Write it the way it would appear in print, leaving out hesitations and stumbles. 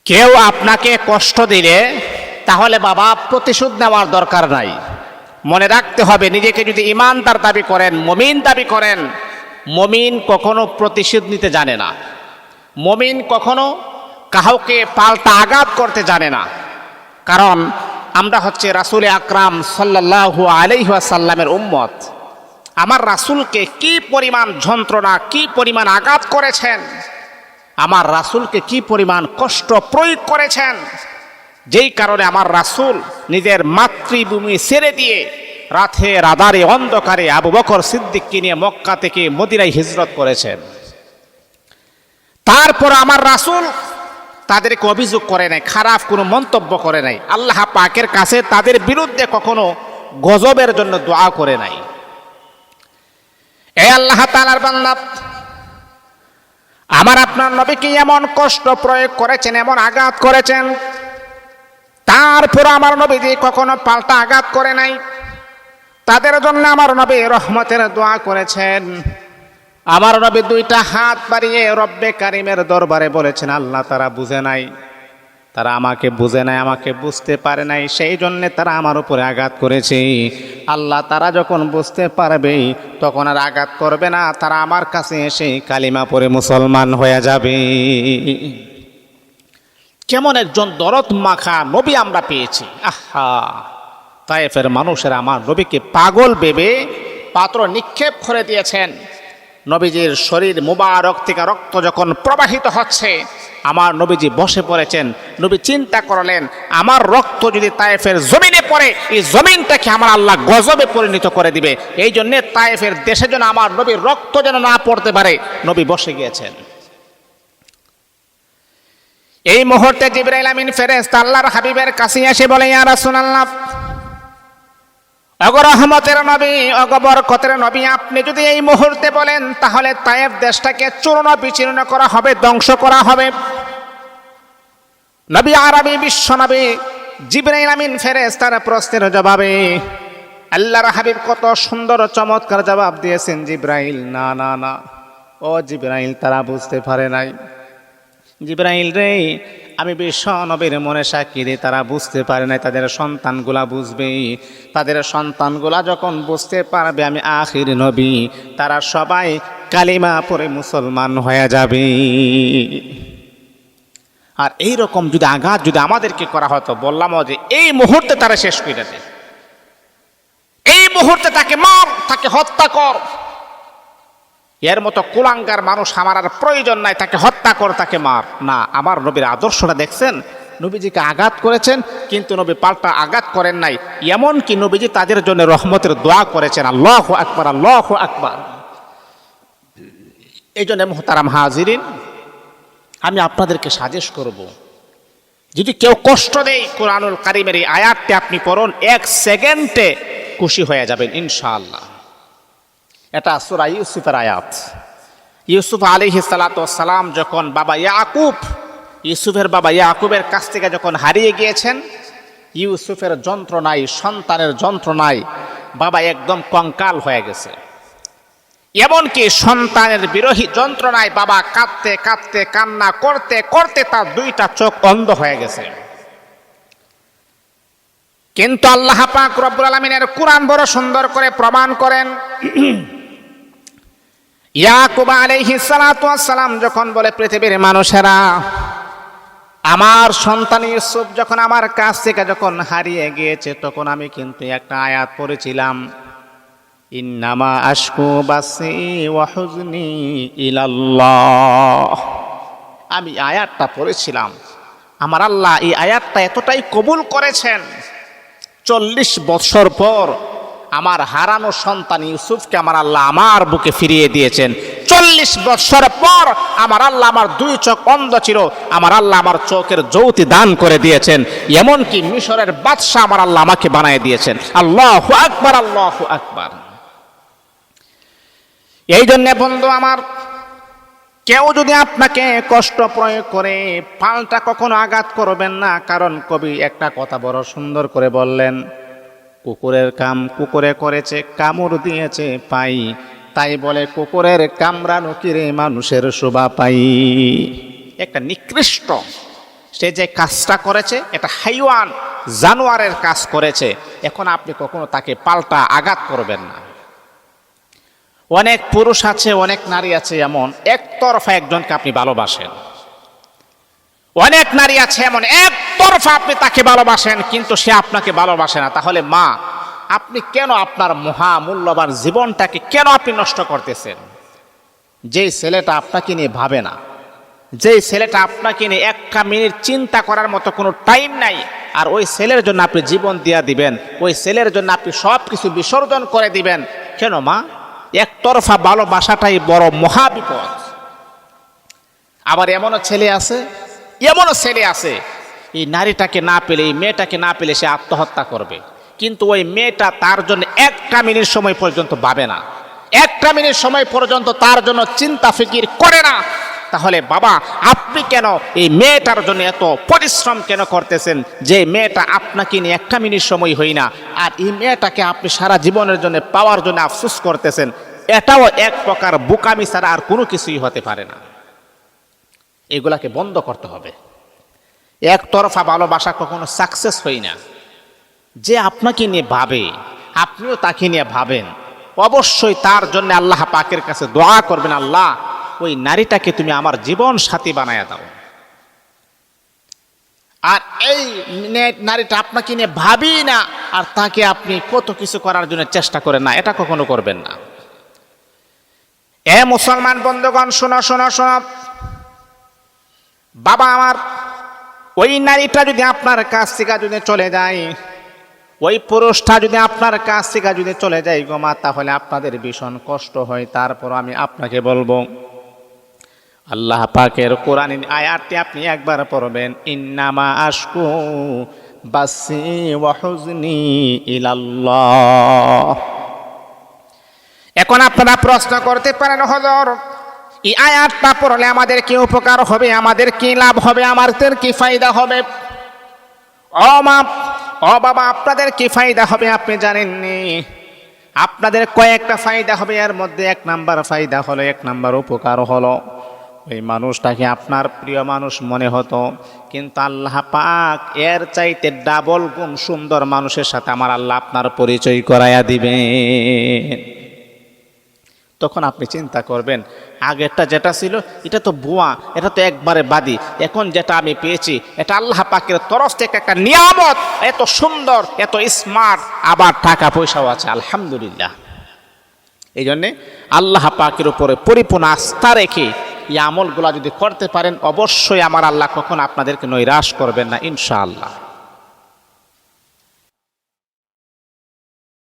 কেউ আপনাকে কষ্ট দিলে তাহলে বাবা প্রতিশোধ নেওয়ার দরকার নাই। মনে রাখতে হবে, নিজেকে যদি ইমানদার দাবি করেন, মুমিন দাবি করেন, মুমিন কখনো প্রতিশোধ নিতে জানে না। মুমিন কখনো কাউকে পাল্টা আঘাত করতে জানে না। কারণ আমরা হচ্ছে রাসূল আকরাম সাল্লাল্লাহু আলাইহি ওয়াসাল্লামের উম্মত। আমার রাসূলকে কি পরিমাণ যন্ত্রণা, কি পরিমাণ আঘাত করেছেন, আমার রাসূলকে কি পরিমাণ কষ্ট প্রয়োগ করেছেন, যেই কারণে আমার রাসূল নিজের মাতৃভূমি ছেড়ে দিয়ে রাতের আঁধারে অন্ধকারে আবু বকর সিদ্দিককে নিয়ে মক্কা থেকে মদিনায় হিজরত করেছেন। তারপর আমার রাসূল তাদেরকে অভিযোগ করে নাই, খারাপ কোনো মন্তব্য করে নাই, আল্লাহ পাকের কাছে তাদের বিরুদ্ধে কখনো গজবের জন্য দোয়া করে নাই। এ আল্লাহ তাআলার বান্দা, আমার আপনার নবীকে এমন কষ্ট প্রয়োগ করেছেন, এমন আঘাত করেছেন, তারপর আমার নবীজি কখনো পাল্টা আঘাত করে নাই। তাদের জন্য আমার নবী রহমতের দোয়া করেছেন। আমার নবী দুইটা হাত বাড়িয়ে রব্বে কারিমের দরবারে বলেছেন, আল্লাহ তারা বুঝে নাই, তারা আমাকে বুঝে নাই, আমাকে বুঝতে পারে নাই, সেই জন্যে তারা আমার উপরে আঘাত করেছে। আল্লাহ তারা যখন বুঝতে পারবে তখন আর আঘাত করবে না, তারা আমার কাছে এসে কালিমা পড়ে মুসলমান হয়ে যাবে। কেমন একজন দরদ মাখা নবী আমরা পেয়েছি। আহা, তায়েফের মানুষেরা আমার নবীকে পাগল ভেবে পাত্র নিক্ষেপ করে দিয়েছেন। নবীজির শরীর মুবারক থেকে রক্ত যখন প্রবাহিত হচ্ছে, আমার নবীজি বসে পড়েছেন। নবী চিন্তা করলেন, আমার রক্ত যদি তায়েফের জমিনে পড়ে, এই জমিনটাকে আমার আল্লাহ গজবে পরিণত করে দিবে। এই জন্যে তায়েফের দেশে যেন আমার নবীর রক্ত যেন না পড়তে পারে, নবী বসে গিয়েছেন। এই মুহূর্তে জিবরাইল আমিন ফেরেশতা আল্লাহর হাবিবের কাছে এসে বলে, ইয়া রাসূলুল্লাহ, ওগো রহমতের নবী, ওগো বরকতের নবী, আপনি যদি এই মুহূর্তে বলেন তাহলে তায়েফ দেশটাকে চূর্ণ বিচূর্ণ করা হবে, ধ্বংস করা হবে। নবী আরবি বিশ্ব নবী জিবরাইল আমিন ফেরেশতার প্রশ্নের জবাবে আল্লাহর হাবিব কত সুন্দর চমৎকার জবাব দিয়েছেন। জিবরাইল, না না না, ও জিবরাইল, তারা বুঝতে পারে নাই। জিবরাইল রে, আমি বিশ্ব নবীর মনে সাক্ষী দিই, তারা বুঝতে পারে নাই, তাদের সন্তানগুলা বুঝবে। তাদের সন্তানগুলা যখন বুঝতে পারবে আমি আখির নবী, তারা সবাই কালিমা পড়ে মুসলমান হয়ে যাবে। আর এই রকম যদি আঘাত যদি আমাদেরকে করা হতো, বললাম যে এই মুহূর্তে তারা শেষ করে দেবে, এই মুহূর্তে তাকে মার, তাকে হত্যা কর। এর মতো কুলাঙ্গার মানুষ আমার আর প্রয়োজন নাই, তাকে হত্যা কর, তাকে মার। না, আমার নবীর আদর্শটা দেখছেন, নবীজিকে আঘাত করেছেন কিন্তু নবী পাল্টা আঘাত করেন নাই। এমনকি নবীজি তাদের জন্য রহমতের দোয়া করেছেন। আল্লাহু আকবার, আল্লাহু আকবার। এই জন্য মুহতারাম হাজিরিন, আমি আপনাদেরকে সাজেস্ট করব, যদি কেউ কষ্ট দেয়, কোরআনুল কারীমের এই আয়াতটি আপনি পড়ুন, 1 সেকেন্ডে খুশি হয়ে যাবেন ইনশাআল্লাহ। এটা সূরা ইউসুফের আয়াত। ইউসুফ আলাইহিস সালাতু ওয়াস সালাম যখন বাবা ইয়াকুব, ইউসুফের বাবা ইয়াকুবের কাছ থেকে যখন হারিয়ে গিয়েছেন, ইউসুফের যন্ত্রণায়, সন্তানের যন্ত্রণায় বাবা একদম কঙ্কাল হয়ে গেছে। এমনকি সন্তানের বিরহী যন্ত্রণায় বাবা কাঁদতে কাঁদতে, কান্না করতে করতে তার 2টা চোখ অন্ধ হয়ে গেছে। কিন্তু আল্লাহ পাক রব্বুল আলামিনের কুরআন বড় সুন্দর করে প্রমাণ করেন। ইয়াকুব আলাইহিস সালাতু ওয়াস সালাম যখন বলে, পৃথিবীর মানুষেরা, আমার সন্তান ইউসুফ যখন আমার কাছ থেকে যখন হারিয়ে গিয়েছে, তখন আমি কিন্তু একটা আয়াত পড়েছিলাম, ইন্নামা আশকু বাসি ওয়া হুজনি ইলাল্লাহ। আমি আয়াতটা পড়েছিলাম, আমার আল্লাহ এই আয়াতটা এতটাই কবুল করেছেন, 40 বছর পর আমার হারানো সন্তান ইউসুফকে আমার আল্লাহ আমার বুকে ফিরিয়ে দিয়েছেন। 40 বছর পর আমার আল্লাহ, আমার 2 চোখ অন্ধ ছিল, আমার আল্লাহ আমার চোখের জ্যোতি দান করে দিয়েছেন। এমনকি মিশরের বাদশা আমার আল্লাহ আমাকে বানিয়ে দিয়েছেন। আল্লাহু আকবার, আল্লাহু আকবার। এই জন্য বন্ধু আমার, কেউ যদি আপনাকে কষ্ট প্রয়োগ করে, পাল্টা কখনো আঘাত করবেন না। কারণ কবি একটা কথা বড় সুন্দর করে বললেন, কুকুরের কাম কুকুরে করেছে, কামড় দিয়েছে পাই, তাই বলে কুকুরের কামড়ানো কিরে মানুষের শোভা পাই। একটা নিকৃষ্ট সে যে কাজটা করেছে এটা হাইওয়ান, জানোয়ারের কাজ করেছে। এখন আপনি কখনো তাকে পাল্টা আঘাত করবেন না। অনেক পুরুষ আছে, অনেক নারী আছে এমন একতরফা একজনকে আপনি ভালোবাসেন। অনেক নারী আছে এমন একতরফা আপনি তাকে ভালোবাসেন, কিন্তু সে আপনাকে ভালোবাসে না। তাহলে মা, আপনি কেন আপনার মহামূল্যবান জীবনটাকে কেন আপনি নষ্ট করতেছেন? যেই ছেলেটা আপনাকে নিয়ে ভাবে না, যেই ছেলেটা আপনাকে নিয়ে একটা মিনিট চিন্তা করার মতো কোনো টাইম নাই, আর ওই ছেলের জন্য আপনি জীবন দিয়া দিবেন, ওই ছেলের জন্য আপনি সব কিছু বিসর্জন করে দিবেন কেন মা? একতরফা ভালোবাসাটাই বড় মহাবিপদ। আবার এমনও ছেলে আছে এই নারীটাকে না পেলে, এই মেয়েটাকে না পেলে সে আত্মহত্যা করবে, কিন্তু ওই মেয়েটা তার জন্য একটা মিনিট সময় পর্যন্ত ভাবে না, একটা মিনিট সময় পর্যন্ত তার জন্য চিন্তা ফিকির করে না। তাহলে বাবা, আপনি কেন এই মেয়েটার জন্য এত পরিশ্রম কেন করতেছেন, যে মেয়েটা আপনাকে নিয়ে একটা মিনিট সময় হই না, আর এই মেয়েটাকে আপনি সারা জীবনের জন্য পাওয়ার জন্য আফসোস করতেছেন? এটাও এক প্রকার বোকামি ছাড়া আর কোনো কিছুই হতে পারে না। এগুলাকে বন্ধ করতে হবে। একতরফা ভালোবাসা কখনো সাকসেস হয় না। যে আপনাকে নিয়ে ভাবে, আপনিও তাকে নিয়ে ভাবেন, অবশ্যই তার জন্য আল্লাহ পাকের কাছে দোয়া করবেন, আল্লাহ ওই নারীটাকে তুমি আমার জীবন সাথী বানায়া দাও। আর এই নারীটা আপনাকে নিয়ে ভাবি না, আর তাকে আপনি কত কিছু করার জন্য চেষ্টা করেন না, এটা কখনো করবেন না। এ মুসলমান বন্ধুগণ, শোনো শোনো শোনো বাবা আমার, ওই নারীটা যদি আপনার কাছ থেকে যদি চলে যায়, ওই পুরুষটা যদি আপনার কাছ থেকে যদি চলে যায় গো মা, তাহলে আপনাদের ভীষণ কষ্ট হয়। তারপর আমি আপনাকে বলবো, আল্লাহ পাকের কোরআন আয়াতটি আপনি একবার পড়বেন, ইন্নামা আশকু বাসি ওয়া হুজনি ইলাল্লাহ। এখন আপনারা প্রশ্ন করতে পারেন, হুজুর এই আয়াতটা পড়লে আমাদের কি উপকার হবে, আমাদের কি লাভ হবে, আমাদের কি ফায়দা হবে? ও বাবা, আপনাদের কি ফায়দা হবে আপনি জানেননি? আপনাদের কয়েকটা ফায়দা হবে, এর মধ্যে এক নাম্বার ফায়দা হলো, এক নাম্বার উপকার হলো, ওই মানুষটাকে আপনার প্রিয় মানুষ মনে হতো, কিন্তু আল্লাহ পাক এর চাইতে ডাবল গুণ সুন্দর মানুষের সাথে আমার আল্লাহ আপনার পরিচয় করাইয়া দিবেন। তখন আপনি চিন্তা করবেন, আগেরটা যেটা ছিল এটা তো ভুয়া, এটা তো একবারে বাদী, এখন যেটা আমি পেয়েছি এটা আল্লাহ পাকের তরফ থেকে একটা নিয়ামত, এত সুন্দর, এত স্মার্ট, আবার টাকা পয়সাও আছে, আলহামদুলিল্লাহ। এই জন্যে আল্লাহ পাকের উপরে পরিপূর্ণ আস্থা রেখে এই আমলগুলা যদি করতে পারেন, অবশ্যই আমার আল্লাহ কখন আপনাদেরকে নৈরাশ করবেন না, ইনশাআল্লাহ।